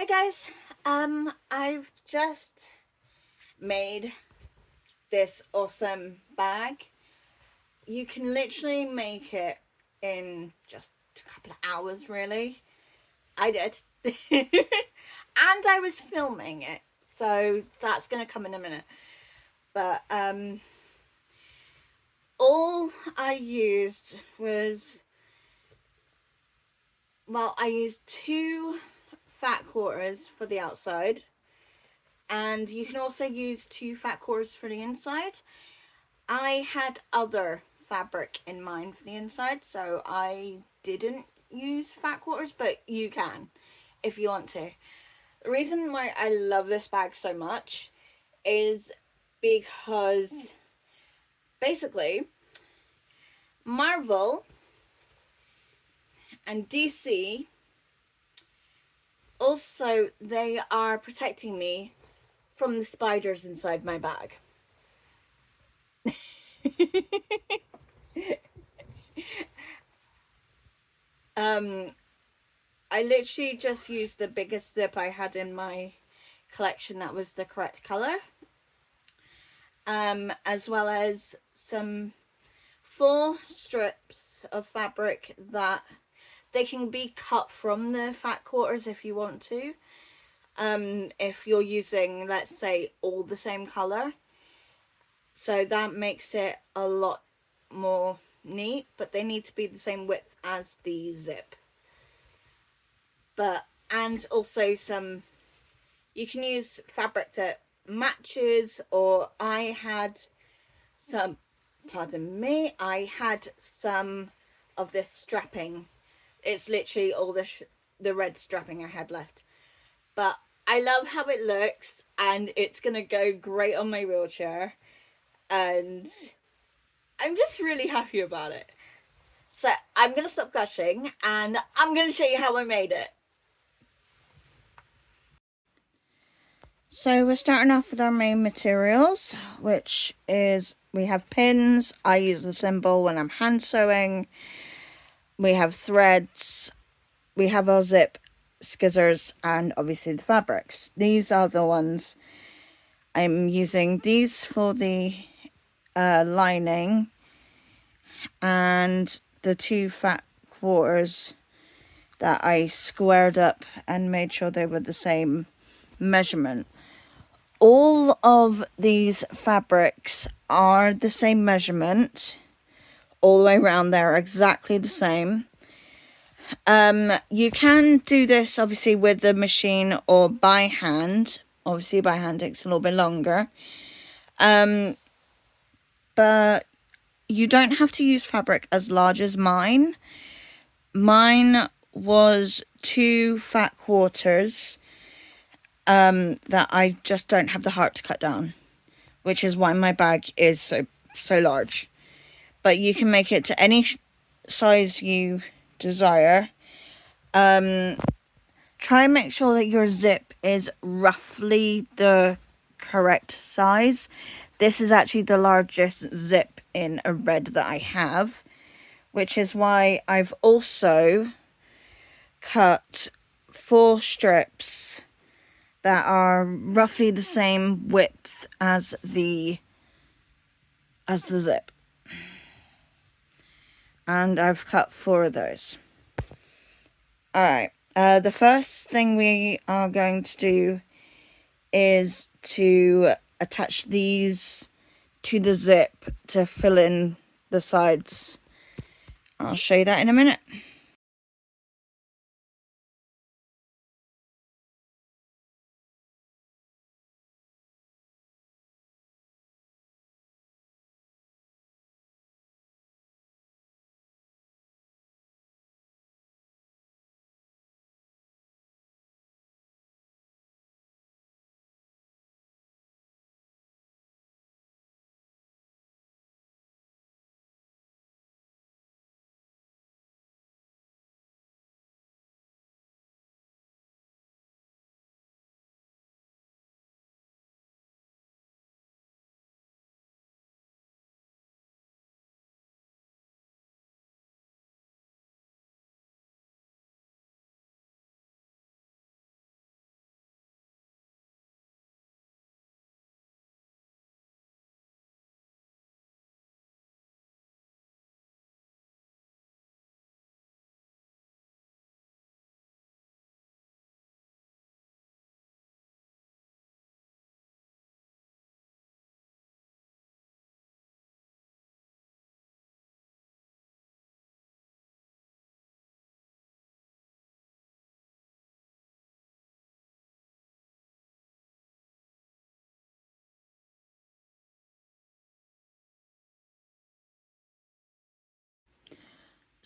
guys, I've just made this awesome bag. You can literally make it in just a couple of hours, really. I did. And I was filming it, so that's gonna come in a minute. But all I used was, well, I used 2 fat quarters for the outside, and you can also use 2 fat quarters for the inside. I had other fabric in mind for the inside, so I didn't use fat quarters, but you can if you want to. The reason why I love this bag so much is because basically Marvel and DC also, they are protecting me from the spiders inside my bag. um I literally just used the biggest zip I had in my collection that was the correct color, as well as some 4 strips of fabric that they can be cut from the fat quarters if you want to. If you're using, let's say, all the same color, so that makes it a lot more neat, but they need to be the same width as the zip. But and also some, you can use fabric that matches, or I had some, pardon me, I had some of this strapping. It's literally all the red strapping I had left, but I love how it looks, and it's gonna go great on my wheelchair, and I'm just really happy about it. So I'm gonna stop gushing and I'm gonna show you how I made it. So we're starting off with our main materials, which is, we have pins. I use the thimble when I'm hand sewing. We have threads. We have our zip, scissors, and obviously the fabrics. These are the ones I'm using. These for the lining, and the 2 fat quarters that I squared up and made sure they were the same measurement. All of these fabrics are the same measurement all the way around. They're exactly the same. You can do this obviously with the machine or by hand. Obviously by hand takes a little bit longer, but you don't have to use fabric as large as mine. Mine was 2 fat quarters that I just don't have the heart to cut down, which is why my bag is so large. But you can make it to any size you desire. Try and make sure that your zip is roughly the correct size. This is actually the largest zip in a red that I have, which is why I've also cut 4 strips that are roughly the same width as the zip, and I've cut 4 of those. Alright, the first thing we are going to do is to attach these to the zip to fill in the sides. I'll show you that in a minute.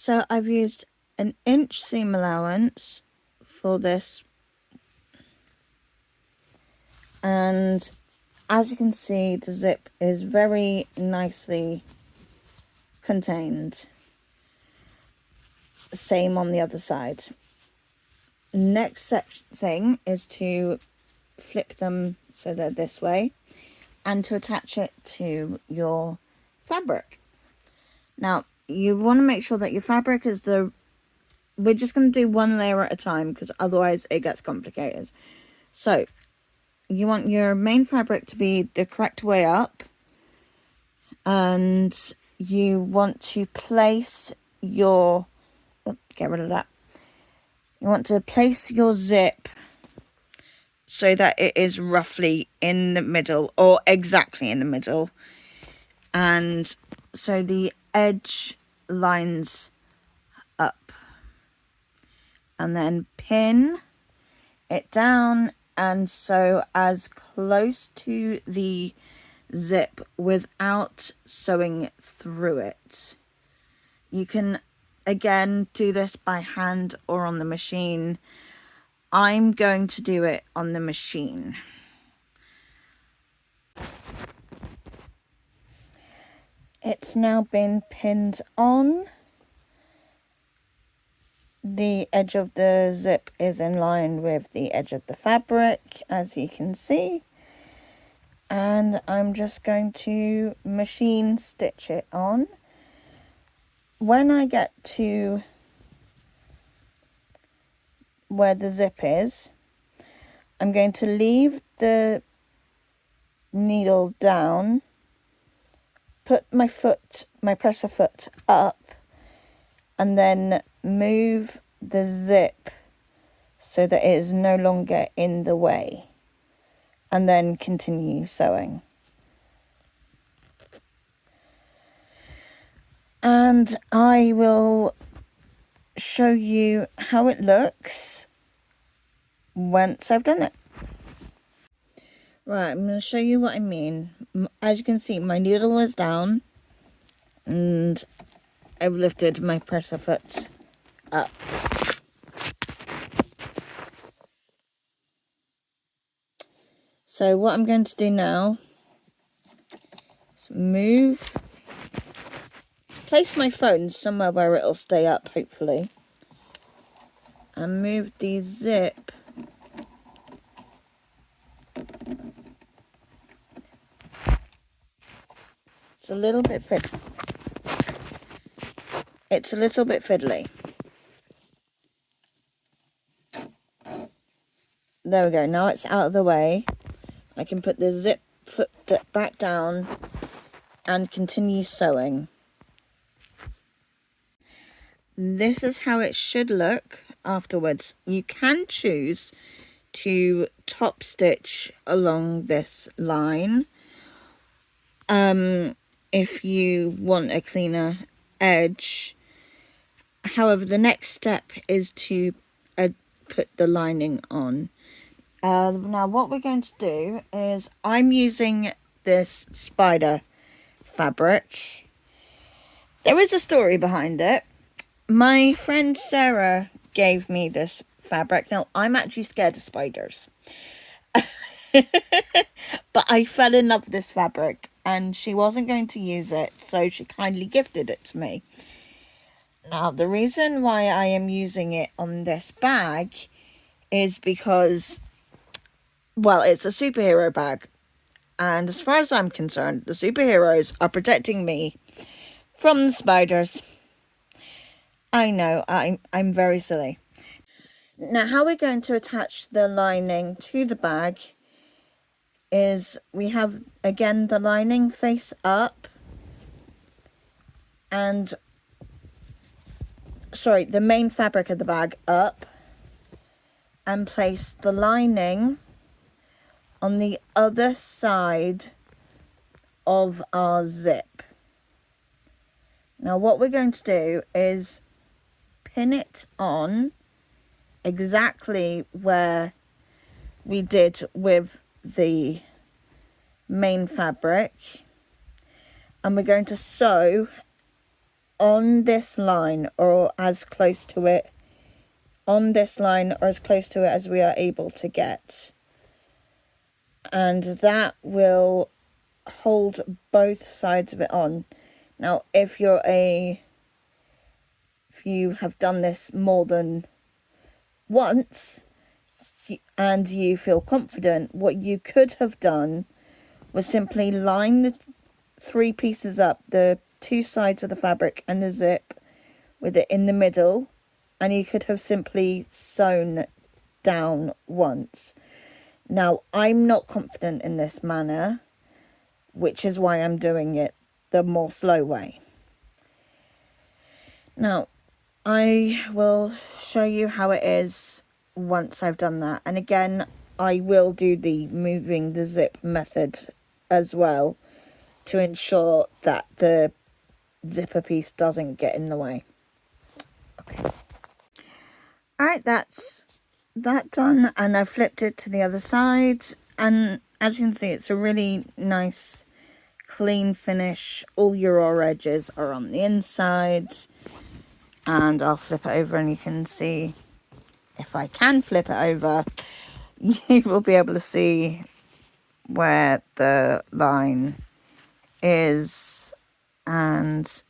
So I've used an inch seam allowance for this, and as you can see, the zip is very nicely contained. Same on the other side. Next thing is to flip them so they're this way, and to attach it to your fabric. Now you want to make sure that your fabric is we're just going to do one layer at a time, because otherwise it gets complicated. So you want your main fabric to be the correct way up, and you want to place your, get rid of that. You want to place your zip so that it is roughly in the middle, or exactly in the middle. And so the edge lines up. And then pin it down and sew as close to the zip without sewing through it. You can again do this by hand or on the machine. I'm going to do it on the machine. It's now been pinned on. The edge of the zip is in line with the edge of the fabric, as you can see. And I'm just going to machine stitch it on. When I get to where the zip is, I'm going to leave the needle down, put my presser foot up, and then move the zip so that it is no longer in the way, and then continue sewing. And I will show you how it looks once I've done it. Right, I'm going to show you what I mean. As you can see, my needle is down and I've lifted my presser foot up. So what I'm going to do now is place my phone somewhere where it'll stay up, hopefully, and move the zip It's a little bit fiddly. There we go. Now it's out of the way. I can put the zip foot back down and continue sewing. This is how it should look afterwards. You can choose to top stitch along this line if you want a cleaner edge. However, the next step is to put the lining on. Now what we're going to do is, I'm using this spider fabric. There is a story behind it. My friend Sarah gave me this fabric. Now, I'm actually scared of spiders. But I fell in love with this fabric and she wasn't going to use it, so she kindly gifted it to me. Now, the reason why I am using it on this bag is because, well, it's a superhero bag. And as far as I'm concerned, the superheroes are protecting me from the spiders. I know, I'm very silly. Now, how we're going to attach the lining to the bag is, we have, again, the lining face up. And, sorry, the main fabric of the bag up. And place the lining on the other side of our zip. Now what we're going to do is pin it on exactly where we did with the main fabric, and we're going to sew on this line or as close to it, as we are able to get. And that will hold both sides of it on. Now, if you have done this more than once and you feel confident, what you could have done was simply line the 3 pieces up, the 2 sides of the fabric and the zip, with it in the middle, and you could have simply sewn down once. Now, I'm not confident in this manner, which is why I'm doing it the more slow way. Now, I will show you how it is once I've done that. And again, I will do the moving the zip method as well to ensure that the zipper piece doesn't get in the way. Okay. Alright, that's that done, and I've flipped it to the other side, and as you can see, it's a really nice clean finish. All your raw edges are on the inside, and I'll flip it over and you can see, if I can flip it over, you will be able to see where the line is, and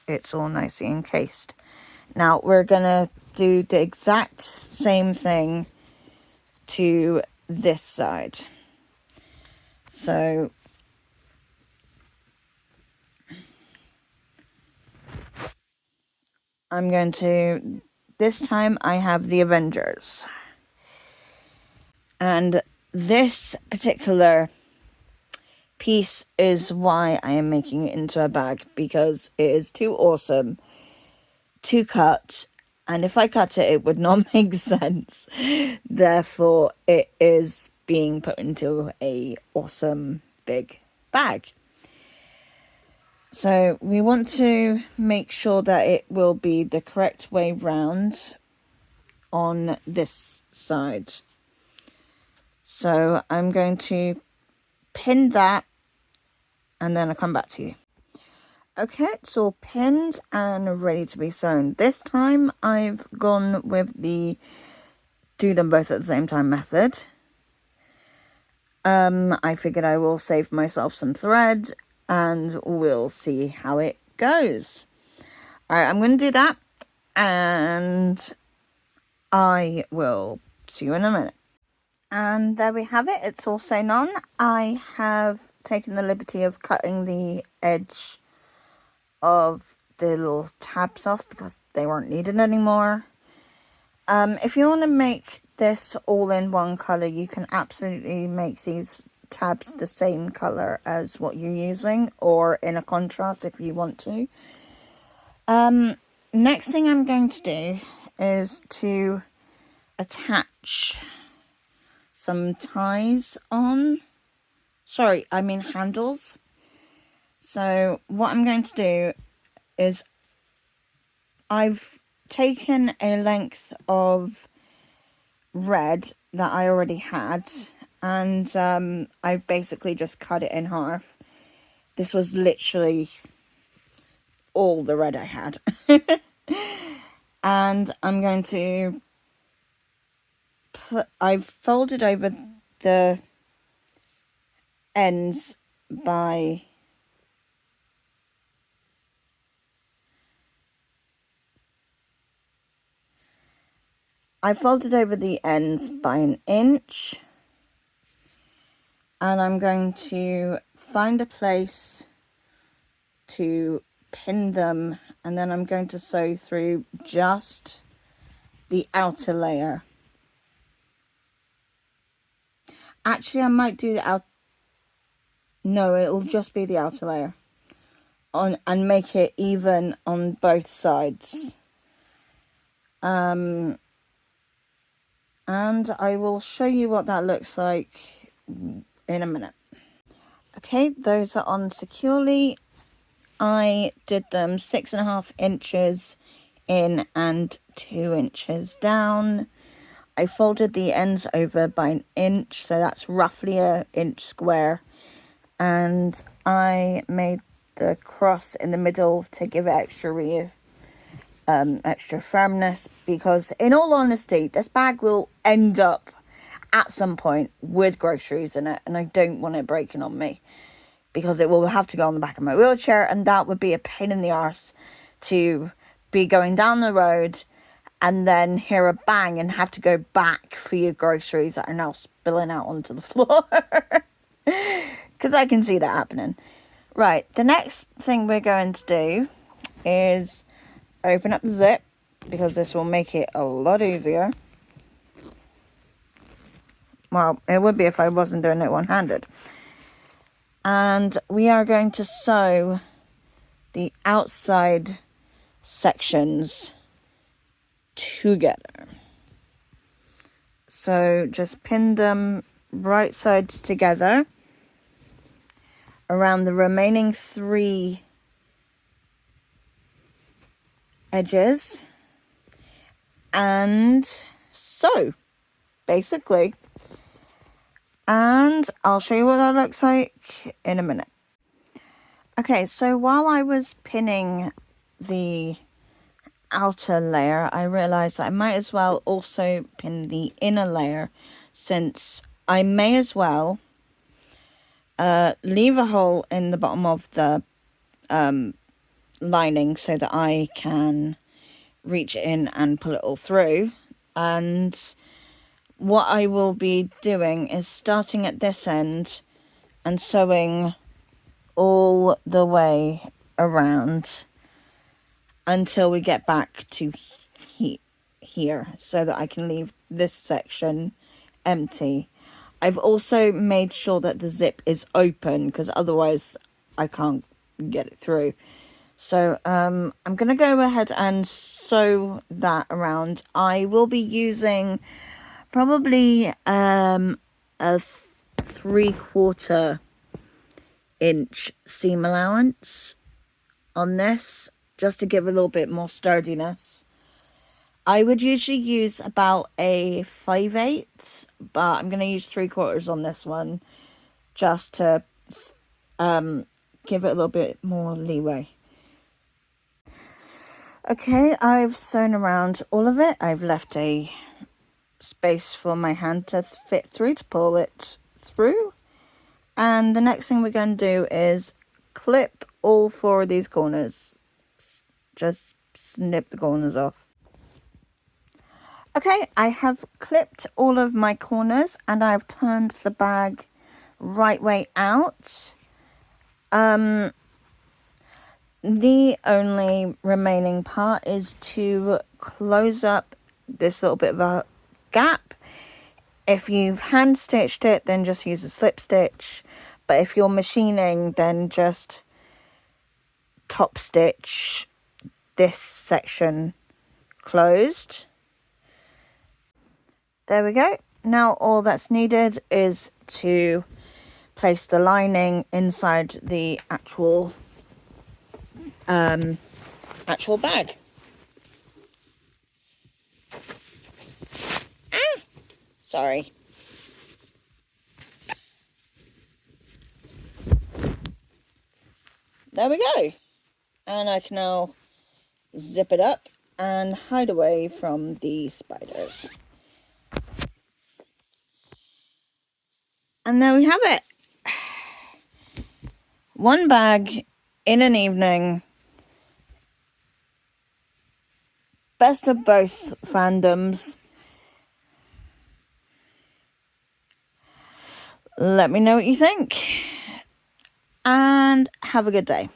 it's all nicely encased. Now we're gonna do the exact same thing to this side. So I'm going to, this time I have the Avengers. And this particular piece is why I am making it into a bag, because it is too awesome to cut, and if I cut it, it would not make sense. Therefore, it is being put into a awesome big bag. So we want to make sure that it will be the correct way round on this side. So I'm going to pin that, and then I'll come back to you. Okay, it's all pinned and ready to be sewn. This time I've gone with the do them both at the same time method. I figured I will save myself some thread and we'll see how it goes. Alright, I'm going to do that and I will see you in a minute. And there we have it, it's all sewn on. I have taken the liberty of cutting the edge of the little tabs off because they weren't needed anymore. If you want to make this all in one colour, you can absolutely make these tabs the same colour as what you're using, or in a contrast if you want to. Next thing I'm going to do is to attach some ties on. Sorry, I mean handles. So what I'm going to do is I've taken a length of red that I already had, and I've basically just cut it in half. This was literally all the red I had. And I'm going to I've folded over the ends by I folded over the ends by 1 inch, and I'm going to find a place to pin them, and then I'm going to sew through just the outer layer. Actually, I might do the no, it'll just be the outer layer on, and make it even on both sides. And I will show you what that looks like in a minute. Okay, those are on securely. I did them 6.5 inches in and 2 inches down. I folded the ends over by 1 inch, so that's roughly 1 inch square. And I made the cross in the middle to give it extra firmness, because in all honesty, this bag will end up at some point with groceries in it, and I don't want it breaking on me, because it will have to go on the back of my wheelchair, and that would be a pain in the arse to be going down the road and then hear a bang and have to go back for your groceries that are now spilling out onto the floor. Because I can see that happening. Right, the next thing we're going to do is open up the zip, because this will make it a lot easier. Well, it would be if I wasn't doing it one-handed. And we are going to sew the outside sections together. So just pin them right sides together around the remaining 3 edges, and sew, basically. And I'll show you what that looks like in a minute. Okay, so while I was pinning the outer layer, I realized that I might as well also pin the inner layer, since I may as well leave a hole in the bottom of the lining so that I can reach in and pull it all through. And what I will be doing is starting at this end and sewing all the way around until we get back to here, so that I can leave this section empty. I've also made sure that the zip is open, because otherwise I can't get it through. So I'm going to go ahead and sew that around. I will be using probably a 3/4 inch seam allowance on this, just to give a little bit more sturdiness. I would usually use about a 5/8, but I'm going to use 3/4 on this one, just to give it a little bit more leeway. Okay, I've sewn around all of it. I've left a space for my hand to fit through to pull it through. And the next thing we're going to do is clip all 4 of these corners. Just snip the corners off. Okay, I have clipped all of my corners, and I've turned the bag right way out. The only remaining part is to close up this little bit of a gap. If you've hand stitched it, then just use a slip stitch. But if you're machining, then just top stitch this section closed. There we go. Now all that's needed is to place the lining inside the actual bag. Sorry. There we go. And I can now zip it up and hide away from the spiders. And there we have it. One bag in an evening. Best of both fandoms. Let me know what you think. And have a good day.